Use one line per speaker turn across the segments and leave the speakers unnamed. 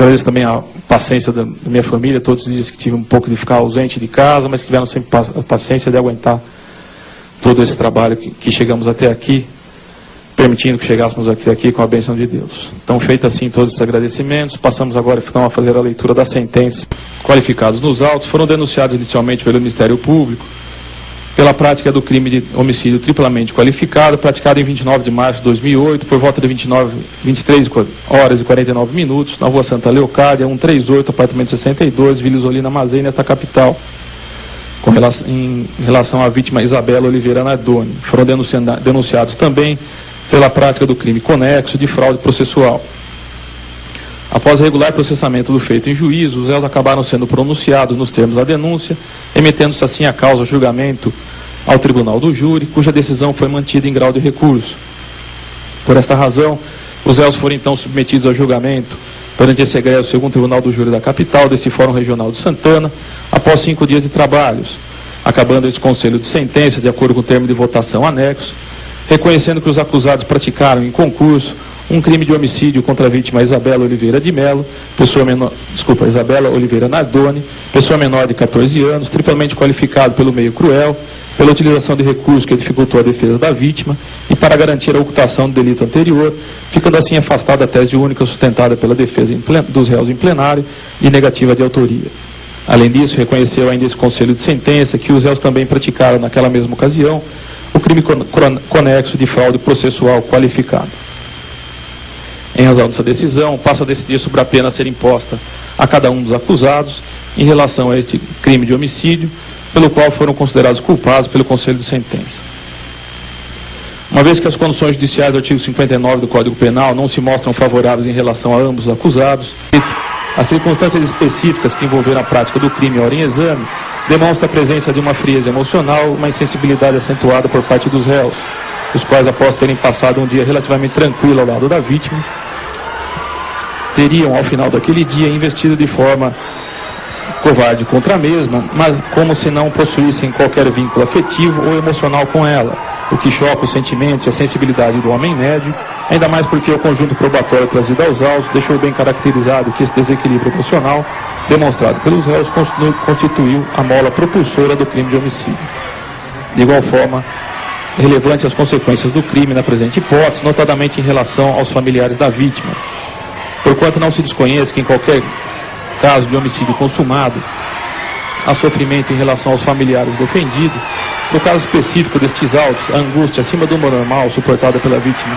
Agradeço também a paciência da minha família, todos os dias que tive um pouco de ficar ausente de casa, mas que tiveram sempre a paciência de aguentar todo esse trabalho que chegamos até aqui, permitindo que chegássemos até aqui com a bênção de Deus. Então, feito assim todos esses agradecimentos, passamos agora então a fazer a leitura da sentença. Qualificados nos autos, foram denunciados inicialmente pelo Ministério Público pela prática do crime de homicídio triplamente qualificado, praticado em 29 de março de 2008, por volta de 23 horas e 49 minutos, na rua Santa Leocádia, 138, apartamento 62, Vila Isolina Mazei, nesta capital, em relação à vítima Isabela Oliveira Nardoni. Foram denunciados também pela prática do crime conexo de fraude processual. Após regular processamento do feito em juízo, os réus acabaram sendo pronunciados nos termos da denúncia, emetendo-se assim a causa a julgamento ao Tribunal do Júri, cuja decisão foi mantida em grau de recurso. Por esta razão, os réus foram então submetidos ao julgamento perante esse egresso segundo Tribunal do Júri da capital, desse Fórum Regional de Santana, após 5 dias de trabalhos, acabando esse conselho de sentença, de acordo com o termo de votação anexo, reconhecendo que os acusados praticaram em concurso um crime de homicídio contra a vítima Isabela Oliveira de Melo, Isabela Oliveira Nardoni, pessoa menor de 14 anos, triplamente qualificado pelo meio cruel, pela utilização de recurso que dificultou a defesa da vítima e para garantir a ocultação do delito anterior, ficando assim afastada a tese única sustentada pela defesa dos réus em plenário de negativa de autoria. Além disso, reconheceu ainda esse conselho de sentença que os réus também praticaram naquela mesma ocasião o crime conexo de fraude processual qualificado. Em razão dessa decisão, passa a decidir sobre a pena a ser imposta a cada um dos acusados em relação a este crime de homicídio, pelo qual foram considerados culpados pelo Conselho de Sentença. Uma vez que as condições judiciais do artigo 59 do Código Penal não se mostram favoráveis em relação a ambos os acusados, as circunstâncias específicas que envolveram a prática do crime hora em exame demonstram a presença de uma frieza emocional, uma insensibilidade acentuada por parte dos réus, os quais, após terem passado um dia relativamente tranquilo ao lado da vítima, teriam, ao final daquele dia, investido de forma covarde contra a mesma, mas como se não possuíssem qualquer vínculo afetivo ou emocional com ela, o que choca os sentimentos e a sensibilidade do homem médio, ainda mais porque o conjunto probatório trazido aos autos deixou bem caracterizado que esse desequilíbrio emocional, demonstrado pelos réus, constituiu a mola propulsora do crime de homicídio. De igual forma, relevante as consequências do crime na presente hipótese, notadamente em relação aos familiares da vítima. Porquanto não se desconhece que em qualquer caso de homicídio consumado, há sofrimento em relação aos familiares do defendido. No caso específico destes autos, a angústia acima do normal suportada pela vítima,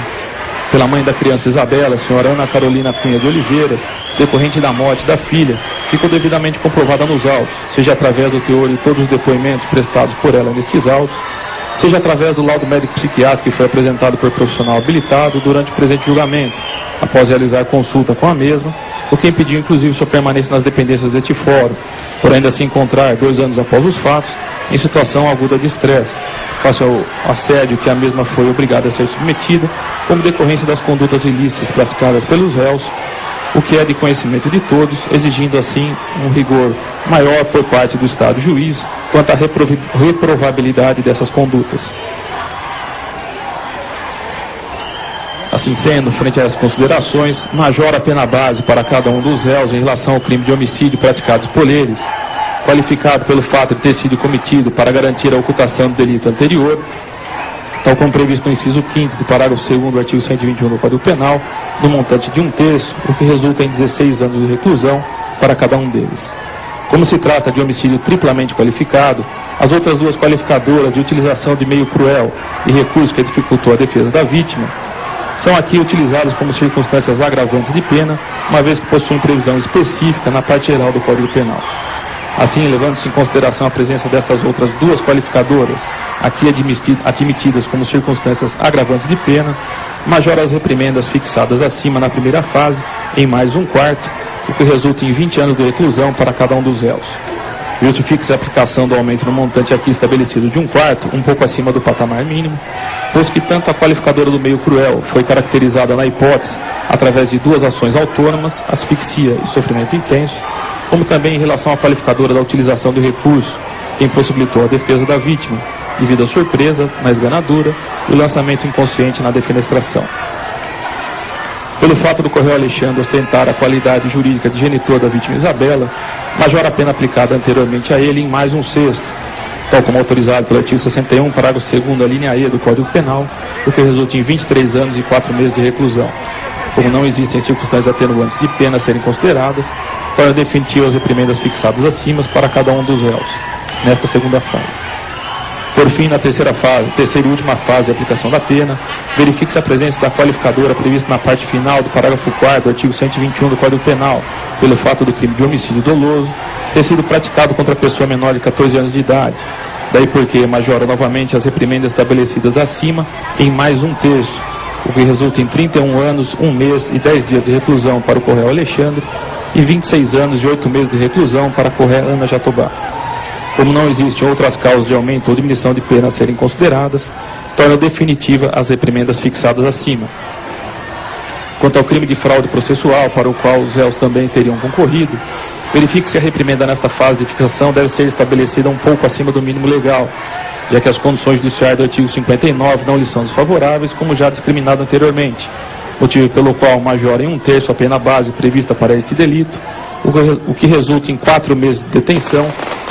pela mãe da criança Isabela, a senhora Ana Carolina Cunha de Oliveira, decorrente da morte da filha, ficou devidamente comprovada nos autos, seja através do teor de todos os depoimentos prestados por ela nestes autos, seja através do laudo médico-psiquiátrico que foi apresentado por profissional habilitado durante o presente julgamento, após realizar consulta com a mesma, o que impediu inclusive sua permanência nas dependências deste fórum, por ainda se encontrar, 2 anos após os fatos, em situação aguda de estresse, face ao assédio que a mesma foi obrigada a ser submetida, como decorrência das condutas ilícitas praticadas pelos réus, o que é de conhecimento de todos, exigindo assim um rigor maior por parte do Estado juiz quanto à reprovabilidade dessas condutas. Assim sendo, frente a essas considerações, majora a pena base para cada um dos réus em relação ao crime de homicídio praticado por eles, qualificado pelo fato de ter sido cometido para garantir a ocultação do delito anterior, tal como previsto no inciso 5º do parágrafo 2º do artigo 121 do Código Penal, no montante de 1/3, o que resulta em 16 anos de reclusão para cada um deles. Como se trata de homicídio triplamente qualificado, as outras 2 qualificadoras de utilização de meio cruel e recurso que dificultou a defesa da vítima são aqui utilizadas como circunstâncias agravantes de pena, uma vez que possuem previsão específica na parte geral do Código Penal. Assim, levando-se em consideração a presença destas outras 2 qualificadoras, aqui admitidas como circunstâncias agravantes de pena, majora as reprimendas fixadas acima na primeira fase, em mais 1/4, o que resulta em 20 anos de reclusão para cada um dos réus. Justifica-se a aplicação do aumento no montante aqui estabelecido de 1/4, um pouco acima do patamar mínimo, pois que tanto a qualificadora do meio cruel foi caracterizada na hipótese através de 2 ações autônomas, asfixia e sofrimento intenso, como também em relação à qualificadora da utilização do recurso, que impossibilitou a defesa da vítima, devido à surpresa, na esganadura e o lançamento inconsciente na defenestração. Pelo fato do Correio Alexandre ostentar a qualidade jurídica de genitor da vítima Isabela, majora a pena aplicada anteriormente a ele em mais um sexto, tal como autorizado pelo artigo 61, parágrafo 2º, a linha E do Código Penal, o que resulta em 23 anos e 4 meses de reclusão. Como não existem circunstâncias atenuantes de pena a serem consideradas, torna definitivas as reprimendas fixadas acima para cada um dos réus, nesta segunda fase. Por fim, na terceira e última fase de aplicação da pena, verifique-se a presença da qualificadora prevista na parte final do parágrafo 4º do artigo 121 do Código Penal, pelo fato do crime de homicídio doloso ter sido praticado contra a pessoa menor de 14 anos de idade. Daí porque majora novamente as reprimendas estabelecidas acima em mais um terço, o que resulta em 31 anos, 1 mês e 10 dias de reclusão para o Correio Alexandre e 26 anos e 8 meses de reclusão para a Correia Ana Jatobá. Como não existem outras causas de aumento ou diminuição de pena a serem consideradas, torna definitiva as reprimendas fixadas acima. Quanto ao crime de fraude processual, para o qual os réus também teriam concorrido, verifique se a reprimenda nesta fase de fixação deve ser estabelecida um pouco acima do mínimo legal, já que as condições judiciais do artigo 59 não lhes são desfavoráveis, como já discriminado anteriormente, motivo pelo qual majora em 1/3 a pena base prevista para este delito, o que resulta em 4 meses de detenção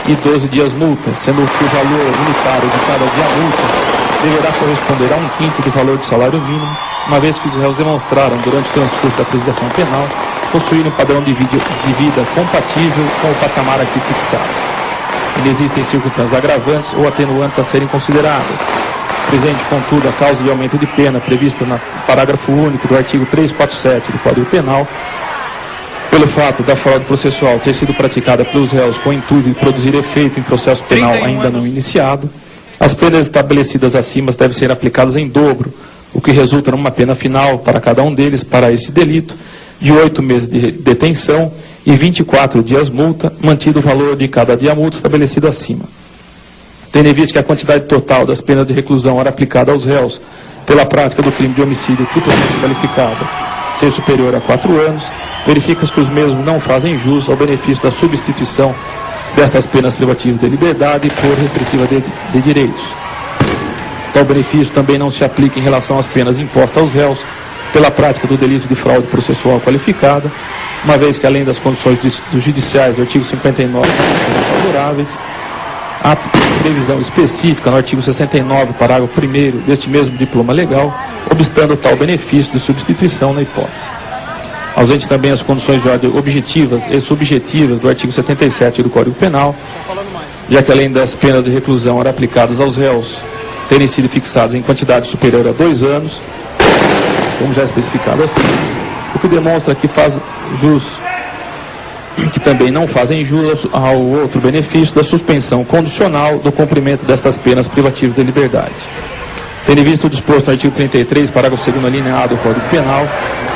e 12 dias multa, sendo que o valor unitário de cada dia multa deverá corresponder a 1/5 do valor do salário mínimo, uma vez que os réus demonstraram, durante o transcurso da prescrição penal, possuírem um padrão de vida compatível com o patamar aqui fixado. Ainda existem circunstâncias agravantes ou atenuantes a serem consideradas. Presente, contudo, a causa de aumento de pena prevista no parágrafo único do artigo 347 do Código Penal, pelo fato da fraude processual ter sido praticada pelos réus com o intuito de produzir efeito em processo penal ainda não iniciado, as penas estabelecidas acima devem ser aplicadas em dobro, o que resulta numa pena final para cada um deles para esse delito de 8 meses de detenção e 24 dias multa, mantido o valor de cada dia multa estabelecido acima. Tendo em vista que a quantidade total das penas de reclusão ora aplicada aos réus pela prática do crime de homicídio triplamente qualificado ser superior a 4 anos, verifica-se que os mesmos não fazem jus ao benefício da substituição destas penas privativas de liberdade por restritiva de direitos. Tal benefício também não se aplica em relação às penas impostas aos réus pela prática do delito de fraude processual qualificada, uma vez que, além das condições dos judiciais do artigo 59 favoráveis, há previsão específica no artigo 69, parágrafo 1º deste mesmo diploma legal, obstando tal benefício de substituição na hipótese. Ausente também as condições de ordem objetivas e subjetivas do artigo 77 do Código Penal, já que, além das penas de reclusão ora aplicadas aos réus terem sido fixadas em quantidade superior a 2 anos, como já especificado assim, o que demonstra que faz jus, que também não fazem jus ao outro benefício da suspensão condicional do cumprimento destas penas privativas de liberdade. Tendo em vista o disposto no artigo 33, parágrafo 2º, linha A do Código Penal,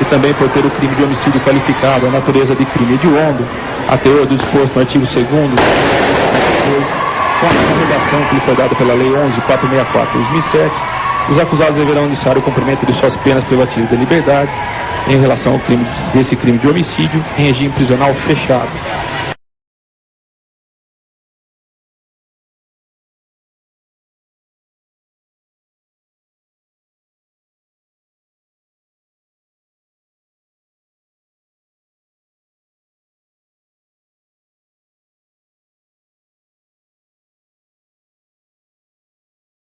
e também por ter o crime de homicídio qualificado a natureza de crime hediondo, a teor do disposto no artigo 2º, com a promulgação que lhe foi dada pela Lei 11.464 de 2007, os acusados deverão iniciar o cumprimento de suas penas privativas de liberdade em relação ao crime de homicídio em regime prisional fechado,